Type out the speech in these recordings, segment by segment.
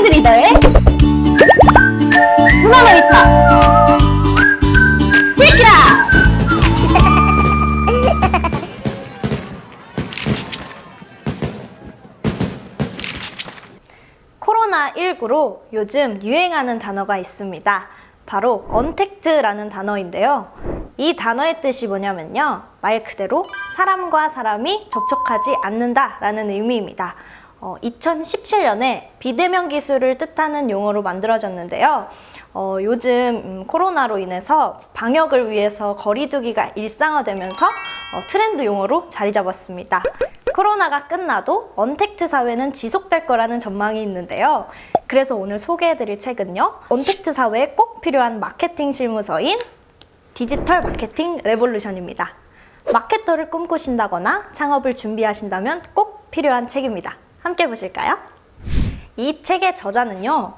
마인드 리더의 문화놀이터 체크라! 코로나19로 요즘 유행하는 단어가 있습니다. 바로 언택트라는 단어인데요. 이 단어의 뜻이 뭐냐면요. 말 그대로 사람과 사람이 접촉하지 않는다라는 의미입니다. 2017년에 비대면 기술을 뜻하는 용어로 만들어졌는데요. 요즘 코로나로 인해서 방역을 위해서 거리두기가 일상화되면서 트렌드 용어로 자리 잡았습니다. 코로나가 끝나도 언택트 사회는 지속될 거라는 전망이 있는데요. 그래서 오늘 소개해드릴 책은요. 언택트 사회에 꼭 필요한 마케팅 실무서인 디지털 마케팅 레볼루션입니다. 마케터를 꿈꾸신다거나 창업을 준비하신다면 꼭 필요한 책입니다. 함께 보실까요? 이 책의 저자는요,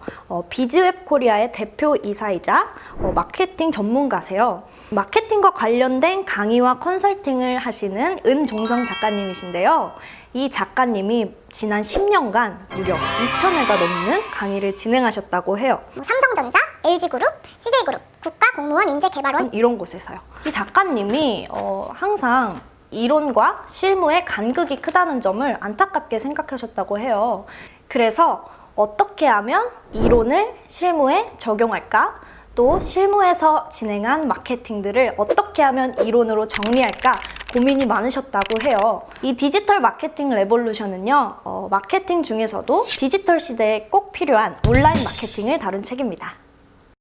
비즈웹 코리아의 대표이사이자 마케팅 전문가세요. 마케팅과 관련된 강의와 컨설팅을 하시는 은종성 작가님이신데요. 이 작가님이 지난 10년간 무려 2,000회가 넘는 강의를 진행하셨다고 해요. 삼성전자, LG그룹, CJ그룹, 국가공무원 인재개발원 이런 곳에서요. 이 작가님이 항상 이론과 실무의 간극이 크다는 점을 안타깝게 생각하셨다고 해요. 그래서 어떻게 하면 이론을 실무에 적용할까? 또 실무에서 진행한 마케팅들을 어떻게 하면 이론으로 정리할까 고민이 많으셨다고 해요. 이 디지털 마케팅 레볼루션은요, 마케팅 중에서도 디지털 시대에 꼭 필요한 온라인 마케팅을 다룬 책입니다.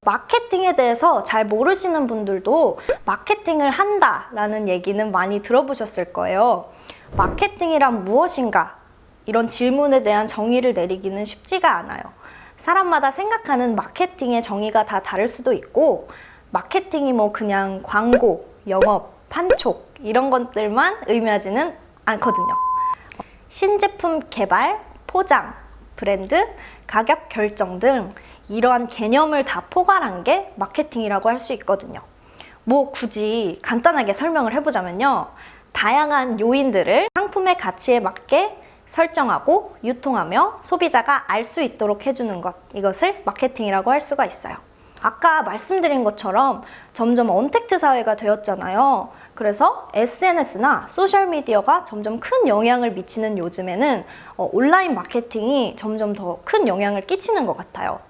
마케팅에 대해서 잘 모르시는 분들도 마케팅을 한다라는 얘기는 많이 들어보셨을 거예요. 마케팅이란 무엇인가? 이런 질문에 대한 정의를 내리기는 쉽지가 않아요. 사람마다 생각하는 마케팅의 정의가 다 다를 수도 있고, 마케팅이 뭐 그냥 광고, 영업, 판촉 이런 것들만 의미하지는 않거든요. 신제품 개발, 포장, 브랜드, 가격 결정 등 이러한 개념을 다 포괄한 게 마케팅이라고 할 수 있거든요. 뭐 굳이 간단하게 설명을 해보자면요. 다양한 요인들을 상품의 가치에 맞게 설정하고 유통하며 소비자가 알 수 있도록 해주는 것, 이것을 마케팅이라고 할 수가 있어요. 아까 말씀드린 것처럼 점점 언택트 사회가 되었잖아요. 그래서 SNS나 소셜미디어가 점점 큰 영향을 미치는 요즘에는 온라인 마케팅이 점점 더 큰 영향을 끼치는 것 같아요.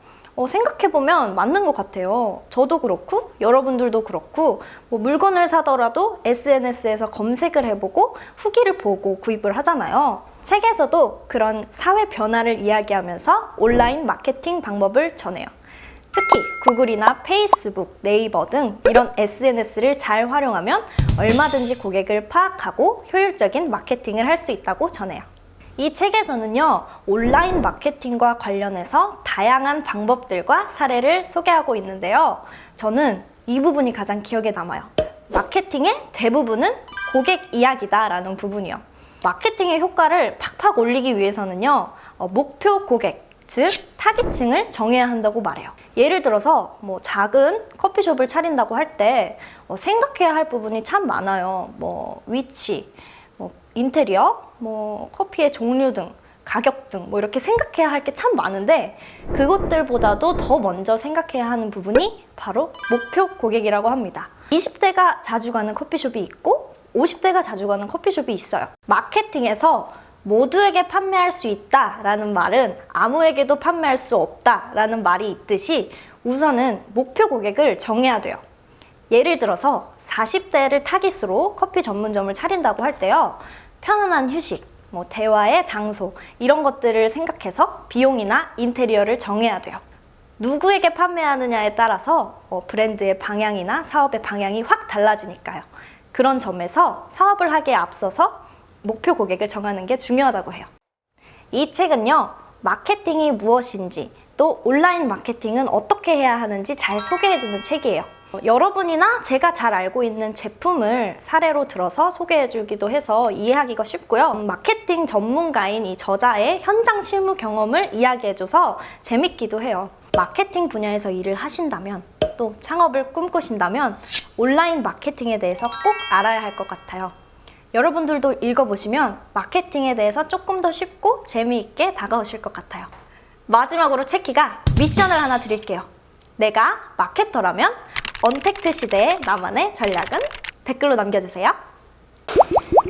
생각해보면 맞는 것 같아요. 저도 그렇고 여러분들도 그렇고 뭐 물건을 사더라도 SNS에서 검색을 해보고 후기를 보고 구입을 하잖아요. 책에서도 그런 사회 변화를 이야기하면서 온라인 마케팅 방법을 전해요. 특히 구글이나 페이스북, 네이버 등 이런 SNS를 잘 활용하면 얼마든지 고객을 파악하고 효율적인 마케팅을 할 수 있다고 전해요. 이 책에서는요, 온라인 마케팅과 관련해서 다양한 방법들과 사례를 소개하고 있는데요. 저는 이 부분이 가장 기억에 남아요. 마케팅의 대부분은 고객 이야기다라는 부분이요. 마케팅의 효과를 팍팍 올리기 위해서는요, 목표 고객, 즉 타깃층을 정해야 한다고 말해요. 예를 들어서 뭐 작은 커피숍을 차린다고 할 때 생각해야 할 부분이 참 많아요. 뭐 위치, 뭐 인테리어, 뭐 커피의 종류 등 가격 등 뭐 이렇게 생각해야 할 게 참 많은데, 그것들보다도 더 먼저 생각해야 하는 부분이 바로 목표 고객이라고 합니다. 20대가 자주 가는 커피숍이 있고 50대가 자주 가는 커피숍이 있어요. 마케팅에서 모두에게 판매할 수 있다라는 말은 아무에게도 판매할 수 없다라는 말이 있듯이 우선은 목표 고객을 정해야 돼요. 예를 들어서 40대를 타깃으로 커피 전문점을 차린다고 할 때요. 편안한 휴식, 뭐 대화의 장소 이런 것들을 생각해서 비용이나 인테리어를 정해야 돼요. 누구에게 판매하느냐에 따라서 브랜드의 방향이나 사업의 방향이 확 달라지니까요. 그런 점에서 사업을 하기에 앞서서 목표 고객을 정하는 게 중요하다고 해요. 이 책은요, 마케팅이 무엇인지 또 온라인 마케팅은 어떻게 해야 하는지 잘 소개해주는 책이에요. 여러분이나 제가 잘 알고 있는 제품을 사례로 들어서 소개해주기도 해서 이해하기가 쉽고요. 마케팅 전문가인 이 저자의 현장 실무 경험을 이야기해줘서 재밌기도 해요. 마케팅 분야에서 일을 하신다면, 또 창업을 꿈꾸신다면 온라인 마케팅에 대해서 꼭 알아야 할 것 같아요. 여러분들도 읽어보시면 마케팅에 대해서 조금 더 쉽고 재미있게 다가오실 것 같아요. 마지막으로 체키가 미션을 하나 드릴게요. 내가 마케터라면 언택트 시대의 나만의 전략은? 댓글로 남겨주세요.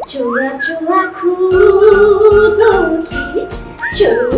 좋아 좋아 구독이 좋아